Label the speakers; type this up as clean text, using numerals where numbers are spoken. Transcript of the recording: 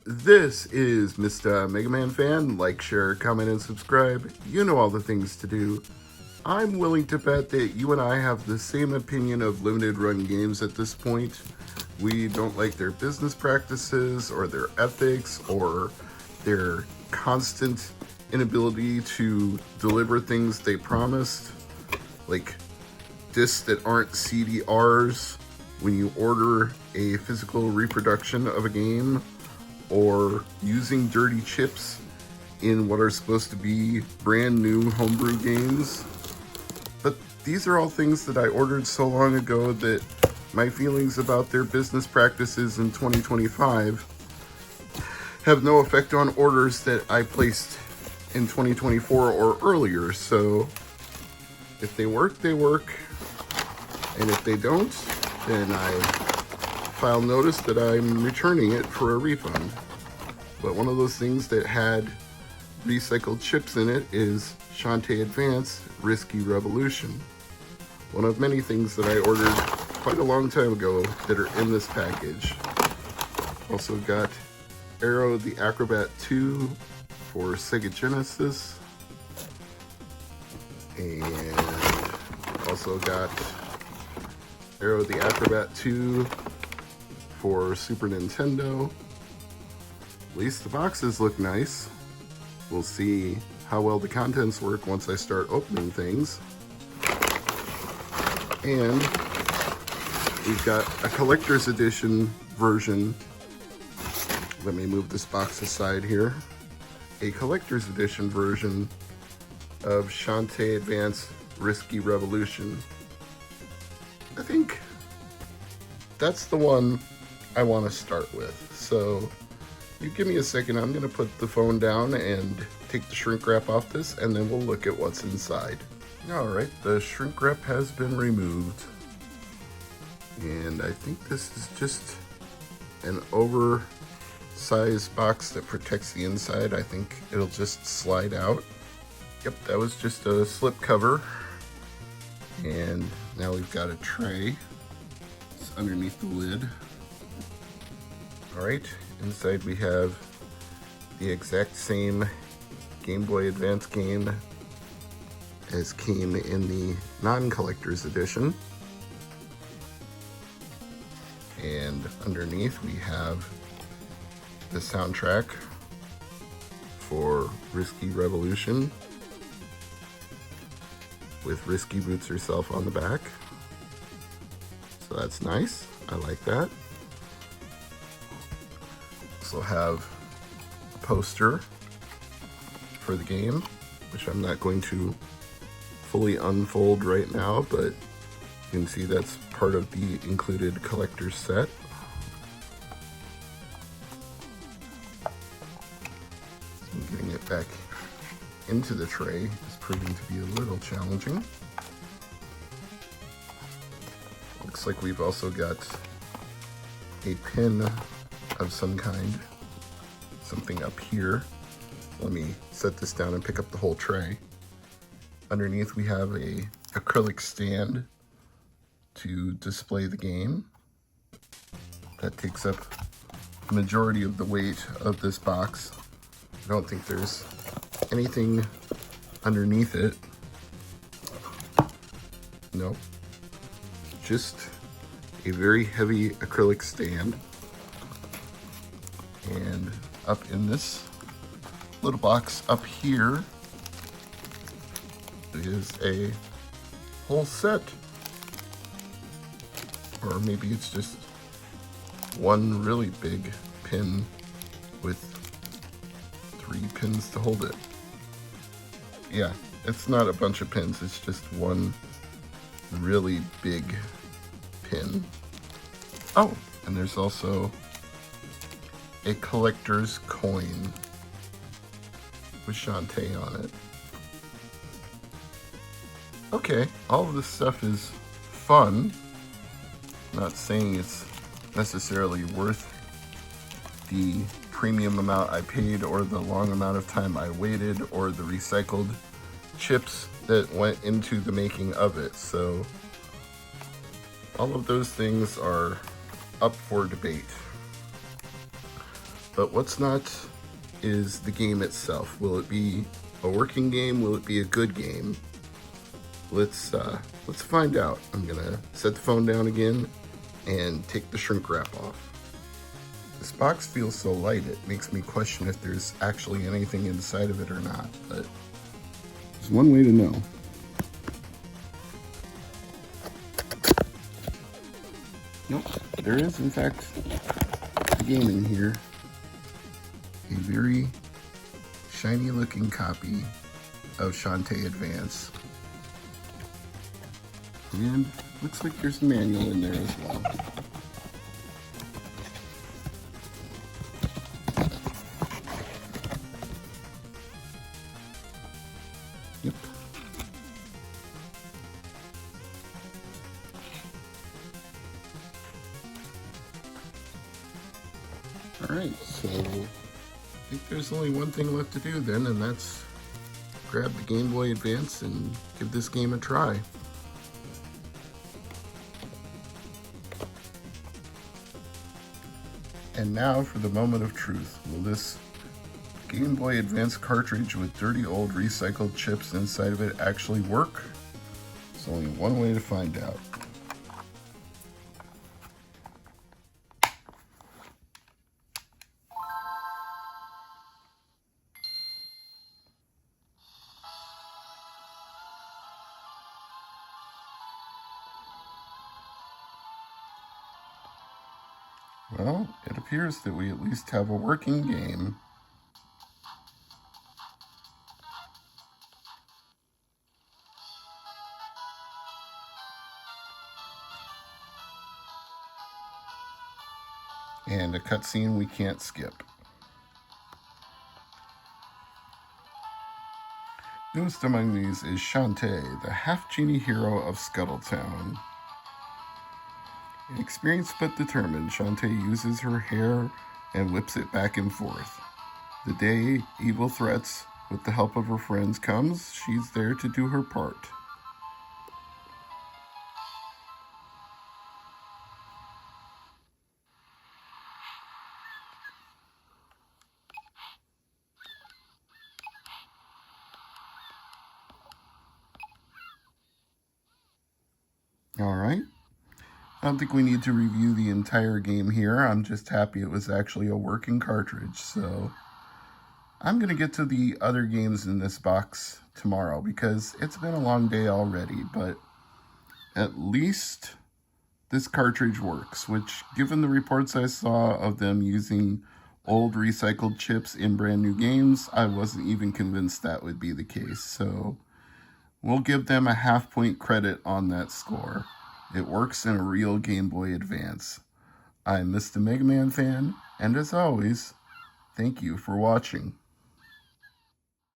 Speaker 1: This is Mr. MegaManFan. Like, share, comment, and subscribe. You know all the things to do. I'm willing to bet that you and I have the same opinion of limited run games at this point. We don't like their business practices or their ethics or their constant inability to deliver things they promised, like discs that aren't CDRs when you order a physical reproduction of a game, or using dirty chips in what are supposed to be brand new homebrew games. But these are all things that I ordered so long ago that my feelings about their business practices in 2025 have no effect on orders that I placed in 2024 or earlier. So if they work, they work. And if they don't, then I file notice that I'm returning it for a refund. But one of those things that had recycled chips in it is Shantae Advanced Risky Revolution. One of many things that I ordered quite a long time ago that are in this package. Also got Arrow the Acrobat 2 for Sega Genesis. And also got Arrow the Acrobat 2 for Super Nintendo. At least the boxes look nice. We'll see how well the contents work once I start opening things. And we've got a collector's edition version. Let me move this box aside here. A collector's edition version of Shantae Advanced Risky Revolution. I think that's the one I want to start with. So you give me a second, I'm going to put the phone down and take the shrink wrap off this, and then we'll look at what's inside. Alright, the shrink wrap has been removed. And I think this is just an oversized box that protects the inside. I think it'll just slide out. Yep, that was just a slip cover. And now we've got a tray. It's underneath the lid. Alright, inside we have the exact same Game Boy Advance game as came in the non-collector's edition. And underneath we have the soundtrack for Risky Revolution with Risky Boots herself on the back. So that's nice. I like that. Also have a poster for the game, which I'm not going to fully unfold right now, but you can see that's part of the included collector's set. And getting it back into the tray is proving to be a little challenging. Looks like we've also got a pin of some kind, something up here. Let me set this down and pick up the whole tray. Underneath we have a acrylic stand to display the game. That takes up the majority of the weight of this box. I don't think there's anything underneath it. Nope. Just a very heavy acrylic stand. And up in this little box up here is a whole set. Or maybe it's just one really big pin with 3 pins to hold it. Yeah, it's not a bunch of pins, it's just one really big pin. Oh, and there's also a collector's coin with Shantae on it. Okay, all of this stuff is fun. Not saying it's necessarily worth the premium amount I paid or the long amount of time I waited or the recycled chips that went into the making of it. So all of those things are up for debate. But what's not is the game itself. Will it be a working game? Will it be a good game? Let's find out. I'm gonna set the phone down again and take the shrink wrap off. This box feels so light it makes me question if there's actually anything inside of it or not, but there's one way to know. Nope, there is in fact a game in here. A very shiny looking copy of Shantae Advance. And looks like there's a manual in there as well. Yep. Alright, so I think there's only one thing left to do then, and that's grab the Game Boy Advance and give this game a try. And now for the moment of truth. Will this Game Boy Advance cartridge with dirty old recycled chips inside of it actually work? There's only one way to find out. Well, it appears that we at least have a working game. And a cutscene we can't skip. Newest among these is Shantae, the half-genie hero of Scuttletown. Experienced but determined, Shantae uses her hair and whips it back and forth. The day evil threats with the help of her friends comes, she's there to do her part. Alright. I don't think we need to review the entire game here. I'm just happy it was actually a working cartridge. So I'm going to get to the other games in this box tomorrow because it's been a long day already. But at least this cartridge works, which given the reports I saw of them using old recycled chips in brand new games, I wasn't even convinced that would be the case. So we'll give them a half-point credit on that score. It works in a real Game Boy Advance. I'm Mr. MegaManFan, and as always, thank you for watching.